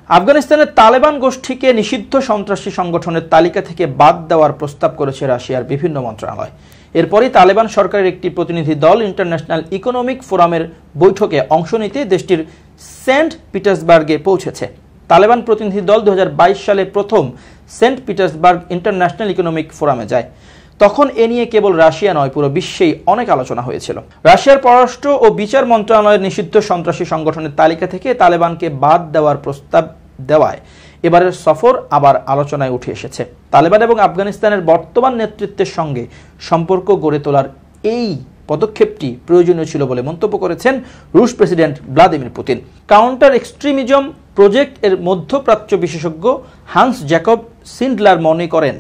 আফগানিস্তানের তালেবান গোষ্ঠীকে নিষিদ্ধ সন্ত্রাসী সংগঠনের তালিকা থেকে বাদ দেওয়ার প্রস্তাব করেছে রাশিয়ার বিভিন্ন মন্ত্রণালয়। এরপরই তালেবান সরকারের একটি প্রতিনিধি দল ইন্টারন্যাশনাল ইকোনমিক ফোরামের বৈঠকে অংশ নিতে দেশটির সেন্ট পিটার্সবার্গে পৌঁছেছে। তালেবান প্রতিনিধি দল 2022 সালে প্রথম সেন্ট পিটার্সবার্গ ইন্টারন্যাশনাল ইকোনমিক ফোরামে যায়। তখন এ নিয়ে কেবল রাশিয়া নয়, পুরো বিশ্বেই অনেক আলোচনা হয়েছিল। রাশিয়ার পররাষ্ট্র ও বিচার মন্ত্রণালয়ের নিষিদ্ধ সন্ত্রাসী সংগঠনের তালিকা থেকে তালেবানকে বাদ দেওয়ার প্রস্তাব দেওয়ায় এবারের সফর আবার আলোচনায় উঠে এসেছে। তালেবান এবং আফগানিস্তানের বর্তমান নেতৃত্বের সঙ্গে সম্পর্ক গড়ে তোলার এই পদক্ষেপটি প্রয়োজনীয় ছিল বলে মন্তব্য করেছেন রুশ president Vladimir Putin. Counter extremism project এর মধ্যপ্রাচ্য বিশেষজ্ঞ হান্স জ্যাকব সিন্ডলার মনে করেন,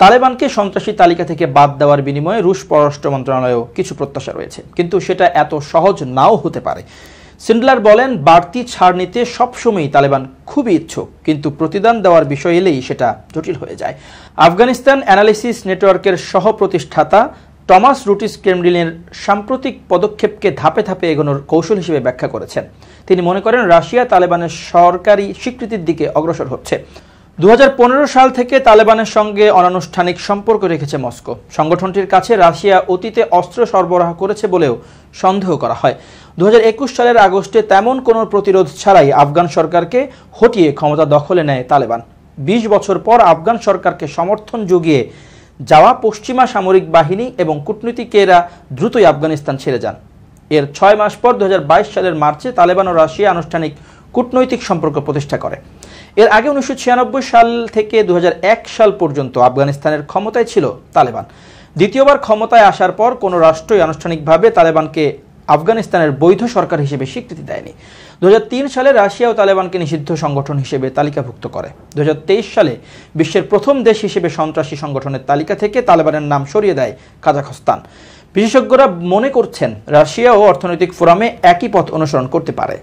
তালেবানকে সন্ত্রাসী তালিকা থেকে বাদ দেওয়ার বিনিময়ে রুশ পররাষ্ট্র মন্ত্রণালয়েও কিছু প্রত্যাশা রয়েছে, কিন্তু সেটা এত সহজ নাও হতে পারে। সিন্ডলার বলেন, বাড়তি ছাড় নিতে সবসময়ই তালেবান খুবই ইচ্ছুক, কিন্তু প্রতিদান দেওয়ার বিষয় এলেই সেটা জটিল হয়ে যায়। আফগানিস্তান অ্যানালিসিস নেটওয়ার্কের সহ প্রতিষ্ঠাতা টমাস রুটিস ক্রেমলিনের সাম্প্রতিক পদক্ষেপকে ধাপে ধাপে এগোনোর কৌশল হিসেবে ব্যাখ্যা করেছেন। তিনি মনে করেন, রাশিয়া তালেবানের সরকারি স্বীকৃতির দিকে অগ্রসর হচ্ছে। 2015 সাল থেকে তালেবানের সঙ্গে অনানুষ্ঠানিক সম্পর্ক রেখেছে মস্কো। সংগঠনটির কাছে রাশিয়া অতীতে অস্ত্র সরবরাহ করেছে বলেও সন্দেহ করা হয়। 2021 সালের আগস্টে তেমন কোনো প্রতিরোধ ছাড়াই আফগান সরকারকে হটিয়ে ক্ষমতা দখলে নেয় তালেবান। 20 বছর পর আফগান সরকারকে সমর্থন জুগিয়ে যাওয়া পশ্চিমা সামরিক বাহিনী এবং কূটনীতিকেরা দ্রুতই আফগানিস্তান ছেড়ে যান। এর 6 মাস পর 2022 সালের মার্চে তালেবান ও রাশিয়া আনুষ্ঠানিক কূটনৈতিক সম্পর্ক প্রতিষ্ঠা করে। এর আগে 1996 সাল থেকে 2001 সাল পর্যন্ত আফগানিস্তানের ক্ষমতায় ছিল তালেবান। দ্বিতীয়বার ক্ষমতায় আসার পর কোনো রাষ্ট্রই আনুষ্ঠানিকভাবে তালেবানকে আফগানিস্তানের বৈধ সরকার হিসেবে স্বীকৃতি দেয়নি। 2003 সালে রাশিয়াও তালেবানকে নিষিদ্ধ সংগঠন হিসেবে তালিকাভুক্ত করে। 2023 সালে বিশ্বের প্রথম দেশ হিসেবে সন্ত্রাসী সংগঠনের তালিকা থেকে তালেবানের নাম সরিয়ে দেয় কাজাখস্তান। বিশেষজ্ঞরা মনে করছেন, রাশিয়াও অর্থনৈতিক ফোরামে একই পথ অনুসরণ করতে পারে।